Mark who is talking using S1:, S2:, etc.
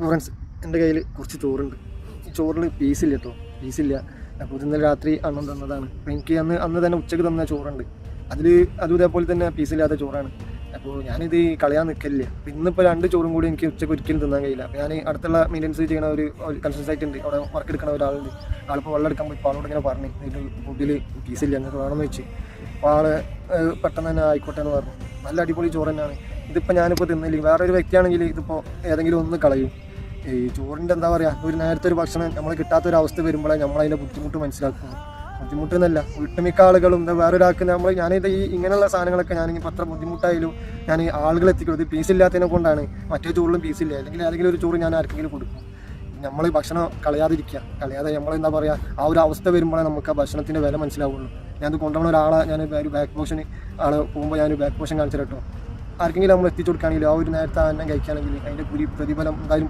S1: Friends, എൻ്റെ കയ്യിൽ കുറച്ച് ചോറുണ്ട്. ഈ ചോറിൽ പീസില്ല കേട്ടോ, പീസില്ല. അപ്പോൾ ഇന്നലെ രാത്രി അണ്ണം തന്നതാണ്. അപ്പോൾ എനിക്ക് അന്ന് തന്നെ ഉച്ചയ്ക്ക് തന്ന ചോറുണ്ട്. അതും ഇതേപോലെ തന്നെ പീസില്ലാത്ത ചോറാണ്. അപ്പോൾ ഞാനിത് കളയാൻ നിൽക്കില്ല. അപ്പോൾ ഇന്നിപ്പോൾ 2 ചോറും കൂടി എനിക്ക് ഉച്ചയ്ക്ക് ഒരിക്കലും തിന്നാൻ കഴിയില്ല. അപ്പോൾ ഞാൻ അടുത്തുള്ള മെയിൻ്റനൻസ് ചെയ്യുന്ന ഒരു കൺസൾട്ടൻറ്റ് ഉണ്ട്, അവിടെ വർക്ക് എടുക്കുന്ന ഒരാളുണ്ട്. ആളിപ്പോൾ വെള്ളം എടുക്കാൻ പോയി ആളോട് ഇങ്ങനെ പറഞ്ഞു, ഇതിൽ ഫുഡിൽ പീസില്ല, നിങ്ങൾക്ക് വേണമെന്ന് വെച്ച്. അപ്പോൾ ആൾ പെട്ടെന്ന് തന്നെ ആയിക്കോട്ടെ എന്ന് പറഞ്ഞു. നല്ല അടിപൊളി ചോറ് തന്നെയാണ്. ഇതിപ്പോൾ ഞാനിപ്പോൾ തിന്നില്ലെങ്കിൽ വേറൊരു വ്യക്തിയാണെങ്കിൽ ഇതിപ്പോൾ ഏതെങ്കിലും ഒന്ന് കളയും. ഈ ചോറിൻ്റെ എന്താ പറയുക, ഒരു നേരത്തെ ഒരു ഭക്ഷണം നമ്മൾ കിട്ടാത്തൊരവസ്ഥ വരുമ്പോഴേ നമ്മളതിൻ്റെ ബുദ്ധിമുട്ട് മനസ്സിലാക്കുന്നു. ബുദ്ധിമുട്ടെന്നല്ല, ഒട്ടുമിക്ക ആളുകളും എന്താ വേറൊരാൾക്ക് ഞാനിത് ഇങ്ങനെയുള്ള സാധനങ്ങളൊക്കെ ഞാനിപ്പോൾ അത്ര ബുദ്ധിമുട്ടായാലും ഞാൻ ആളുകൾ എത്തിക്കും. ഇത് പീസില്ലാത്തതിനെ കൊണ്ടാണ്. മറ്റേ ചോറിലും പീസില്ല, അല്ലെങ്കിൽ ഏതെങ്കിലും ഒരു ചോറ് ഞാൻ ആർക്കെങ്കിലും കൊടുക്കും. നമ്മൾ ഭക്ഷണം കളയാതെ നമ്മളെന്താ പറയുക, ആ ഒരു അവസ്ഥ വരുമ്പോഴേ നമുക്ക് ആ ഭക്ഷണത്തിൻ്റെ വില മനസ്സിലാവുള്ളൂ. ഞാനത് കൊണ്ടുപോകുന്ന ഒരാളെ ഒരു ബാക്ക് പോർഷന് ആൾ പോകുമ്പോൾ ഞാനൊരു ബാക്ക് പോർഷൻ കാണിച്ചു കേട്ടോ. ആർക്കെങ്കിലും നമ്മൾ എത്തിച്ചു കൊടുക്കുകയാണെങ്കിൽ ആ ഒരു നേരത്തെ അന്നം കഴിക്കുകയാണെങ്കിൽ അതിൻ്റെ പ്രതിഫലം എന്തായാലും